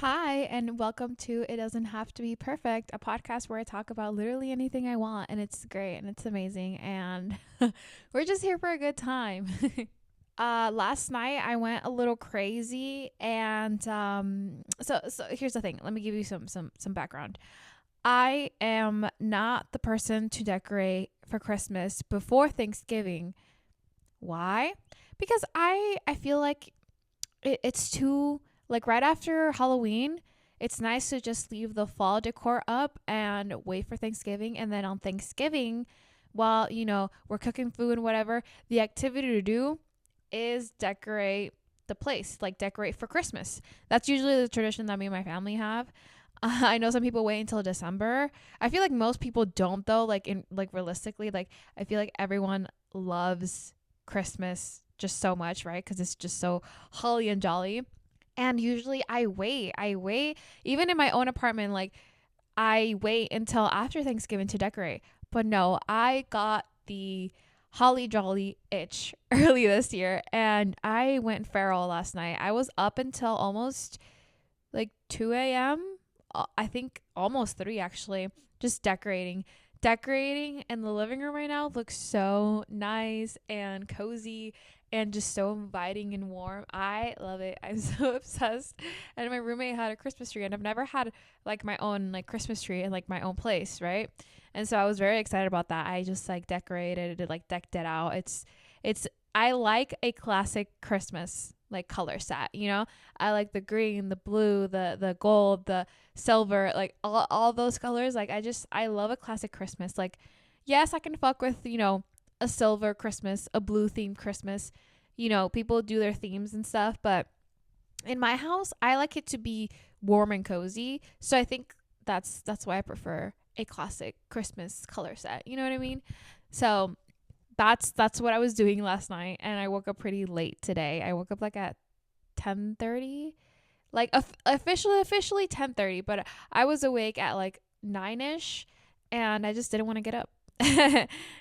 Hi, and welcome to It Doesn't Have to Be Perfect, a podcast where I talk about literally anything I want, and it's great and it's amazing, and we're just here for a good time. Last night I went a little crazy, and so here's the thing. Let me give you some background. I am not the person to decorate for Christmas before Thanksgiving. Why? Because I feel like it's too, like, right after Halloween, it's nice to just leave the fall decor up and wait for Thanksgiving. And then on Thanksgiving, while, we're cooking food and whatever, the activity to do is decorate the place, like decorate for Christmas. That's usually the tradition that me and my family have. I know some people wait until December. I feel like most people don't though. Like realistically, like I feel like everyone loves Christmas just so much, right? Because it's just so holly and jolly. And usually I wait even in my own apartment, like I wait until after Thanksgiving to decorate. But no, I got the holly jolly itch early this year and I went feral last night. I was up until almost like 2 a.m. I think almost 3 actually, just decorating. Decorating, and the living room right now looks so nice and cozy and just so inviting and warm. I love it. I'm so obsessed. And my roommate had a Christmas tree, and I've never had like my own like Christmas tree in like my own place, right? And so I was very excited about that. I just like decorated it, like decked it out. It's I like a classic Christmas like color set, you know? I like the green, the blue, the gold, the silver, like all those colors. Like I love a classic Christmas. Like, yes, I can fuck with, a silver Christmas, a blue themed Christmas. People do their themes and stuff, but in my house, I like it to be warm and cozy. So I think that's why I prefer a classic Christmas color set. You know what I mean? So that's what I was doing last night, and I woke up pretty late today. I woke up like at 10:30, like officially 10:30, but I was awake at like 9ish, and I just didn't want to get up.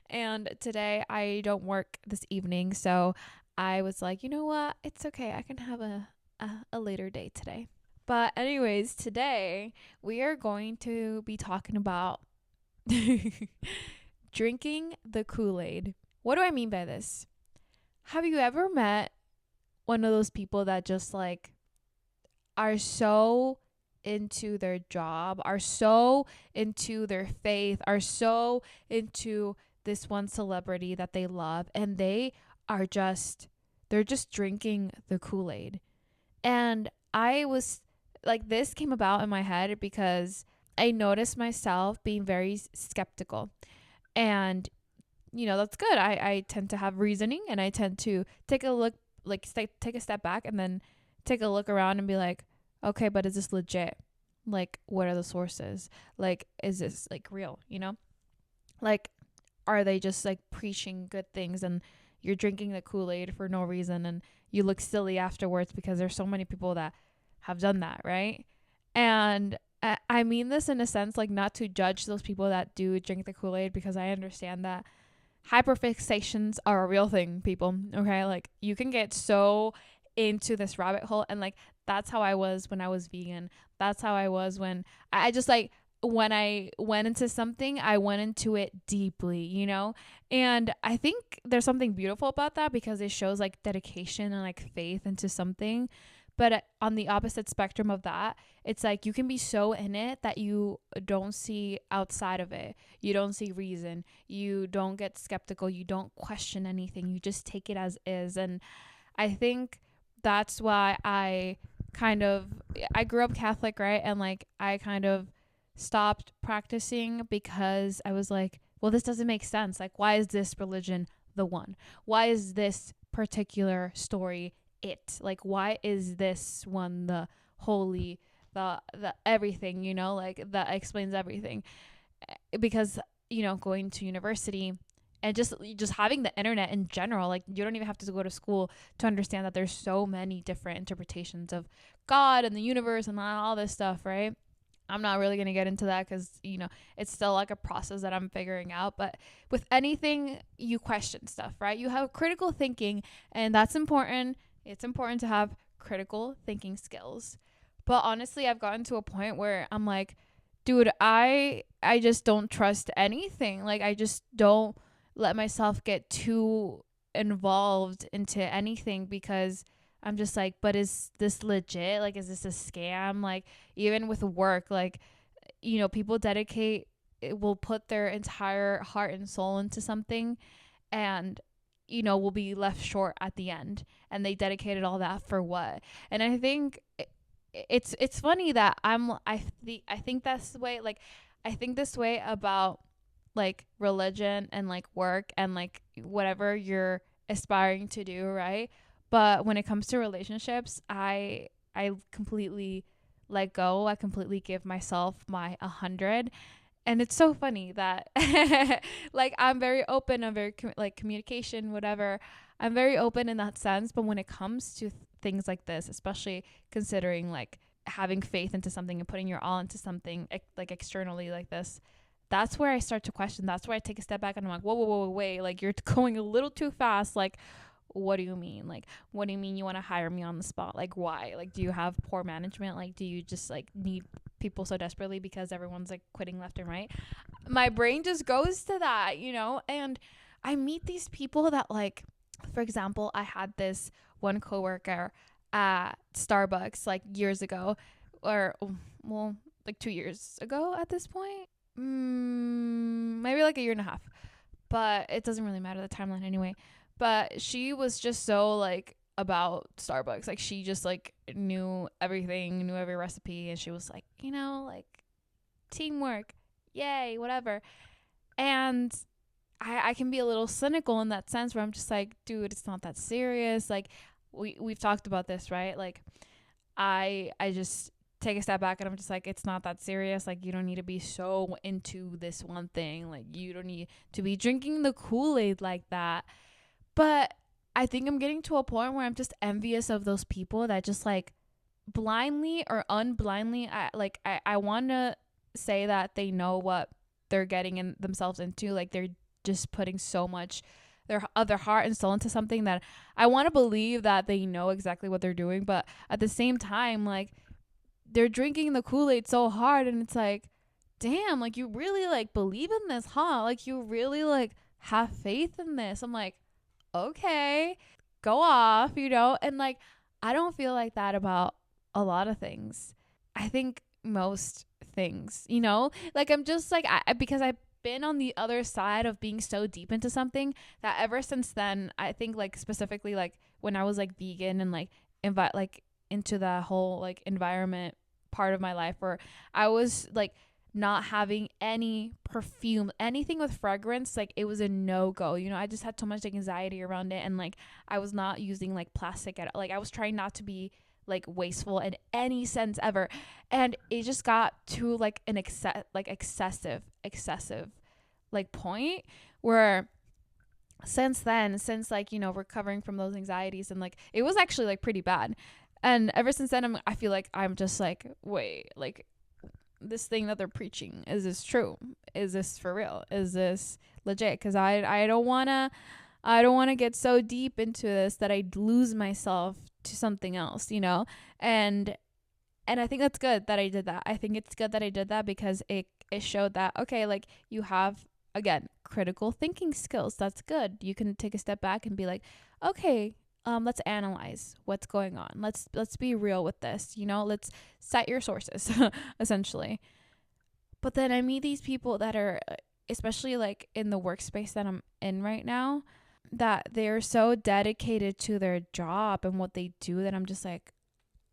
And today I don't work this evening, so I was like, you know what? It's okay. I can have a later day today. But anyways, today we are going to be talking about drinking the Kool-Aid. What do I mean by this? Have you ever met one of those people that just like are so into their job, are so into their faith, are so into this one celebrity that they love, and they're just drinking the Kool-Aid. And I was like, this came about in my head because I noticed myself being very skeptical. And that's good. I tend to have reasoning, and I tend to take a look, like take a step back and then take a look around and be like, okay, but is this legit? Like, what are the sources? Like, is this like real? Like, are they just like preaching good things and you're drinking the Kool-Aid for no reason and you look silly afterwards because there's so many people that have done that, right? And I mean this in a sense, like, not to judge those people that do drink the Kool-Aid, because I understand that hyperfixations are a real thing, people. Okay, like you can get so into this rabbit hole, and like that's how I was when I was vegan. That's how I was when I just like when I went into something, I went into it deeply. And I think there's something beautiful about that because it shows like dedication and like faith into something. But on the opposite spectrum of that, it's like you can be so in it that you don't see outside of it. You don't see reason. You don't get skeptical. You don't question anything. You just take it as is. And I think that's why I grew up Catholic, right? And like I kind of stopped practicing because I was like, well, this doesn't make sense. Like, why is this religion the one? Why is this particular story it? Like, why is this one the holy, the everything, like that explains everything? Because going to university and just having the internet in general, like you don't even have to go to school to understand that there's so many different interpretations of God and the universe and all this stuff, right? I'm not really going to get into that because, it's still like a process that I'm figuring out. But with anything, you question stuff, right? You have critical thinking, and that's important. It's important to have critical thinking skills. But honestly, I've gotten to a point where I'm like, dude, I just don't trust anything. Like, I just don't let myself get too involved into anything, because I'm just like, but is this legit? Like, is this a scam? Like, even with work, like, people will put their entire heart and soul into something, and will be left short at the end, and they dedicated all that for what? And I think it's funny that I think that's the way, like, I think this way about like religion and like work and like whatever you're aspiring to do, right? But when it comes to relationships, I completely let go. I completely give myself my 100. And it's so funny that like, I'm very open, I'm very like communication, whatever, I'm very open in that sense. But when it comes to things like this, especially considering like having faith into something and putting your all into something, like externally like this, that's where I start to question. That's where I take a step back and I'm like, whoa, whoa, whoa, whoa, wait, like, you're going a little too fast. Like, what do you mean? Like, what do you mean you want to hire me on the spot? Like, why? Like, do you have poor management? Like, do you just like need people so desperately because everyone's like quitting left and right? My brain just goes to that. And I meet these people that, like, for example, I had this one coworker at Starbucks like years ago, or well, like 2 years ago at this point. Maybe like a year and a half, but it doesn't really matter the timeline anyway. But she was just so like about Starbucks. Like, she just like knew everything, knew every recipe, and she was like, like, teamwork, yay, whatever. And I can be a little cynical in that sense, where I'm just like, dude, it's not that serious. Like, we've talked about this, right? Like, I just take a step back and I'm just like, it's not that serious. Like, you don't need to be so into this one thing. Like, you don't need to be drinking the Kool-Aid like that. But I think I'm getting to a point where I'm just envious of those people that just like blindly or unblindly, I want to say that they know what they're getting in themselves into. Like, they're just putting so much of their heart and soul into something that I want to believe that they know exactly what they're doing. But at the same time, like, they're drinking the Kool-Aid so hard, and it's like, damn, like, you really like believe in this, huh? Like, you really like have faith in this. I'm like, okay, go off, and like, I don't feel like that about a lot of things. I think most things, like, I'm just like, because I've been on the other side of being so deep into something, that ever since then, I think, like, specifically like when I was like vegan and like invite like into the whole like environment part of my life, where I was like not having any perfume, anything with fragrance, like, it was a no-go. I just had so much anxiety around it, and like, I was not using like plastic at, like, I was trying not to be like wasteful in any sense ever. And it just got to like an excessive like point, where since then, since like, recovering from those anxieties, and like, it was actually like pretty bad. And ever since then, I feel like I'm just like, wait, like, this thing that they're preaching, is this true? Is this for real? Is this legit? Because I don't want to get so deep into this that I lose myself to something else, and I think that's good that I did that. I think it's good that I did that, because it showed that, okay, like, you have, again, critical thinking skills. That's good. You can take a step back and be like, okay, let's analyze what's going on. Let's be real with this. Let's cite your sources, essentially. But then I meet these people that are, especially like in the workspace that I'm in right now, that they're so dedicated to their job and what they do, that I'm just like,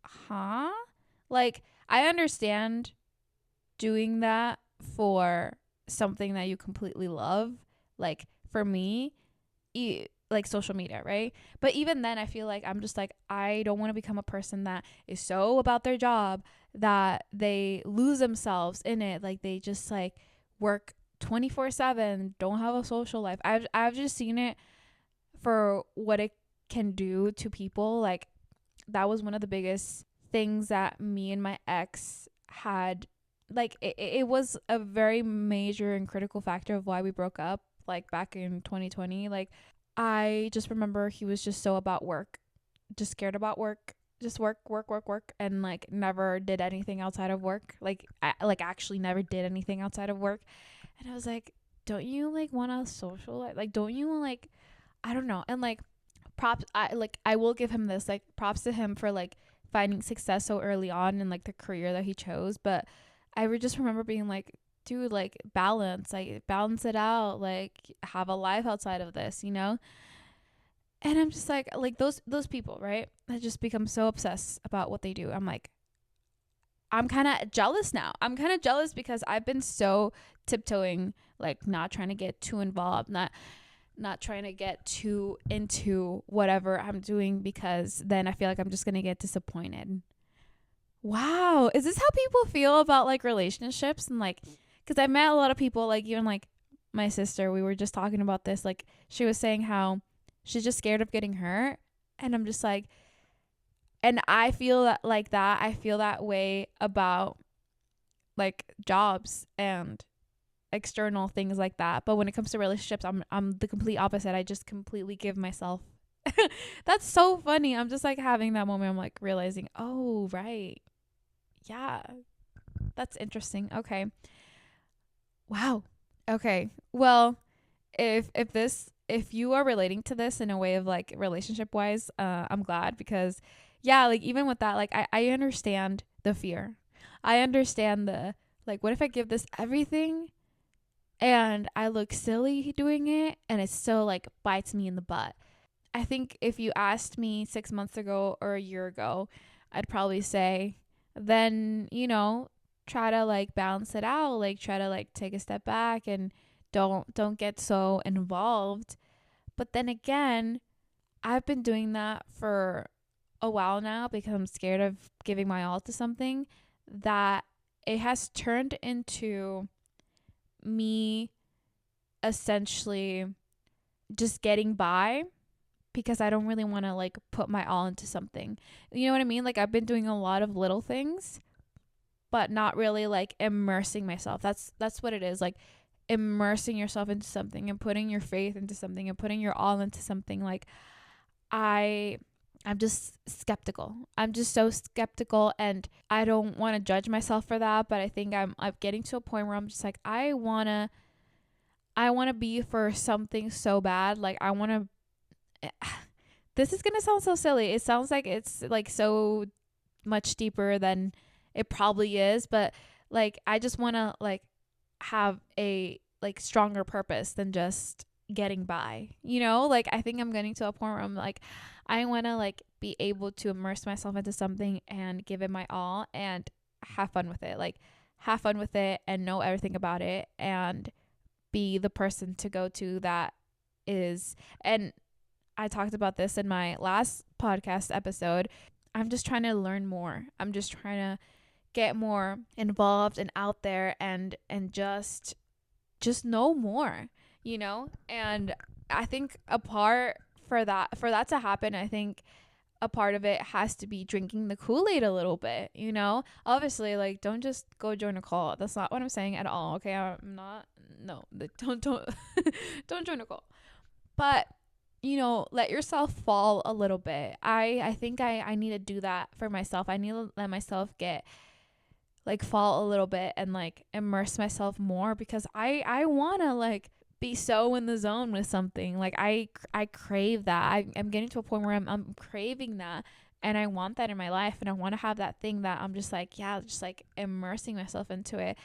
huh? Like, I understand doing that for something that you completely love. Like, for me, like social media, right? But even then, I feel like I'm just like, I don't want to become a person that is so about their job that they lose themselves in it. Like, they just like work 24/7, don't have a social life. I've just seen it for what it can do to people. Like, that was one of the biggest things that me and my ex had. Like, it was a very major and critical factor of why we broke up, like, back in 2020. Like, I just remember he was just so about work, just scared about work. just work, work, work, work, and like never did anything outside of work. Like like actually never did anything outside of work. And I was like, don't you like want to socialize? Like, don't you like, I don't know. And like props, I will give him this, like props to him for like finding success so early on in like the career that he chose. But I would just remember being like, dude, like balance it out, like have a life outside of this, you know? And I'm just like those people, right? That just become so obsessed about what they do. I'm like, I'm kind of jealous now. I'm kind of jealous because I've been so tiptoeing, like not trying to get too involved, not trying to get too into whatever I'm doing, because then I feel like I'm just going to get disappointed. Wow. Is this how people feel about like relationships? And like, cuz I met a lot of people, like even like my sister, we were just talking about this, like she was saying how she's just scared of getting hurt, and I'm just like, and I feel that like that. I feel that way about like jobs and external things like that. But when it comes to relationships, I'm the complete opposite. I just completely give myself. That's so funny. I'm just like having that moment. I'm like realizing, oh, right. Yeah. That's interesting. Okay. Wow. Okay. Well, if you are relating to this in a way of like relationship wise, I'm glad, because yeah, like even with that, like I understand the fear. I understand the like, what if I give this everything and I look silly doing it and it still like bites me in the butt? I think if you asked me 6 months ago or a year ago, I'd probably say, then, try to like balance it out, like try to like take a step back and don't get so involved. But then again, I've been doing that for a while now because I'm scared of giving my all to something, that it has turned into me essentially just getting by because I don't really want to like put my all into something. You know what I mean? Like I've been doing a lot of little things, but not really like immersing myself. That's what it is. Like immersing yourself into something and putting your faith into something and putting your all into something. Like I'm just skeptical. I'm just so skeptical, and I don't want to judge myself for that, but I think I'm getting to a point where I'm just like I want to be for something so bad. Like I want to this is going to sound so silly. It sounds like it's like so much deeper than it probably is, but like I just want to like have a like stronger purpose than just getting by, like I think I'm getting to a point where I'm like, I want to like be able to immerse myself into something and give it my all and have fun with it, like have fun with it and know everything about it and be the person to go to that is. And I talked about this in my last podcast episode. I'm just trying to learn more. I'm just trying to get more involved and out there and just know more, And I think a part for that to happen, I think a part of it has to be drinking the Kool-Aid a little bit, Obviously, like don't just go join a cult. That's not what I'm saying at all. Okay, I'm not. No, don't don't join a cult. But let yourself fall a little bit. I think I need to do that for myself. I need to let myself get like fall a little bit and like immerse myself more, because I want to like be so in the zone with something. Like I crave that. I'm getting to a point where I'm craving that, and I want that in my life, and I want to have that thing that I'm just like, yeah, just like immersing myself into it,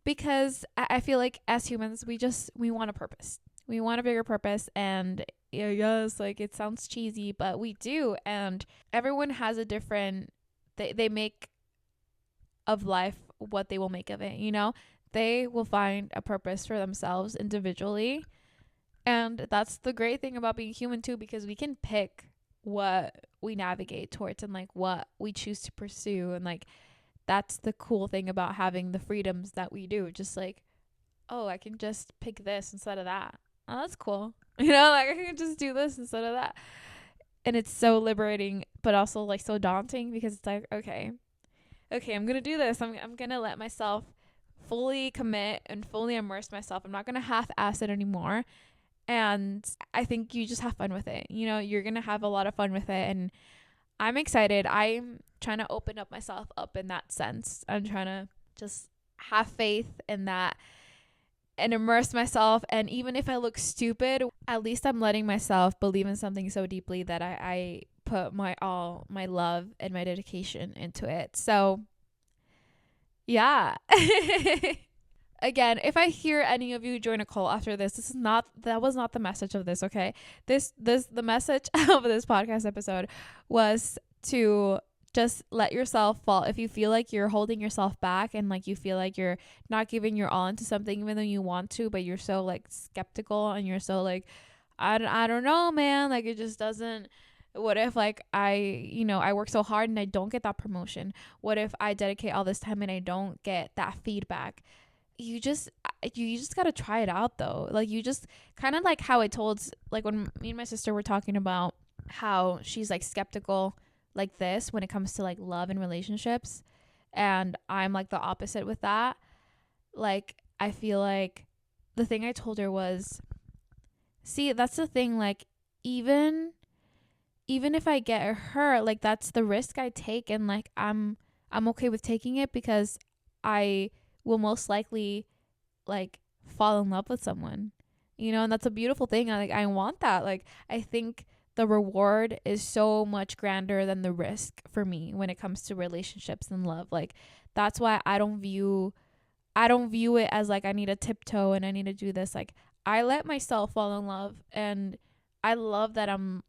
because I feel like as humans we want a purpose. We want a bigger purpose, and yes, like it sounds cheesy, but we do. And everyone has a different they make of life what they will make of it, they will find a purpose for themselves individually. And that's the great thing about being human too, because we can pick what we navigate towards and like what we choose to pursue. And like that's the cool thing about having the freedoms that we do. Just like, oh, I can just pick this instead of that. Oh, that's cool. Like I can just do this instead of that. And it's so liberating, but also like so daunting, because it's like, okay, I'm going to do this. I'm going to let myself fully commit and fully immerse myself. I'm not going to half-ass it anymore. And I think you just have fun with it. You're going to have a lot of fun with it. And I'm excited. I'm trying to open up myself up in that sense. I'm trying to just have faith in that and immerse myself. And even if I look stupid, at least I'm letting myself believe in something so deeply that I put my all, my love and my dedication into it. So yeah. Again, if I hear any of you join a cult after this, that was not the message of this, okay? The message of this podcast episode was to just let yourself fall. If you feel like you're holding yourself back and like you feel like you're not giving your all into something even though you want to, but you're so like skeptical and you're so like, I don't know, man, like it just doesn't. What if like I work so hard and I don't get that promotion? What if I dedicate all this time and I don't get that feedback? You just got to try it out though. Like you just kind of like how I told, like when me and my sister were talking about how she's like skeptical like this when it comes to like love and relationships, and I'm like the opposite with that. Like I feel like the thing I told her was, see, that's the thing, like even if I get hurt, like that's the risk I take, and like I'm okay with taking it because I will most likely like fall in love with someone. And that's a beautiful thing. I want that. Like I think the reward is so much grander than the risk for me when it comes to relationships and love. Like that's why I don't view it as like I need to tiptoe and I need to do this. Like I let myself fall in love, and I love that I'm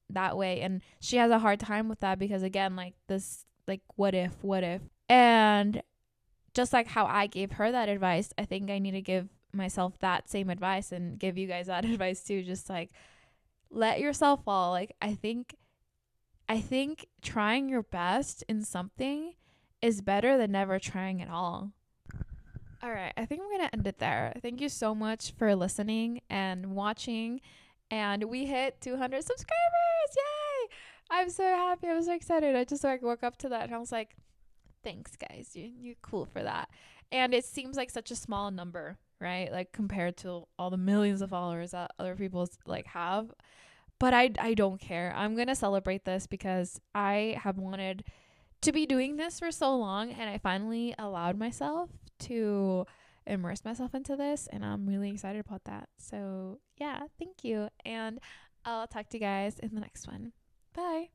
that way. And she has a hard time with that because again, like this, like what if, and just like how I gave her that advice, I think I need to give myself that same advice and give you guys that advice too. Just like let yourself fall. Like I think trying your best in something is better than never trying at all. All right, I think I'm going to end it there. Thank you so much for listening and watching. And we hit 200 subscribers. Yay! I'm so happy. I'm so excited. I just like woke up to that and I was like, thanks guys. You're cool for that. And it seems like such a small number, right? Like compared to all the millions of followers that other people like have. But I don't care. I'm going to celebrate this because I have wanted to be doing this for so long, and I finally allowed myself to immerse myself into this, and I'm really excited about that. So yeah, thank you, and I'll talk to you guys in the next one. Bye.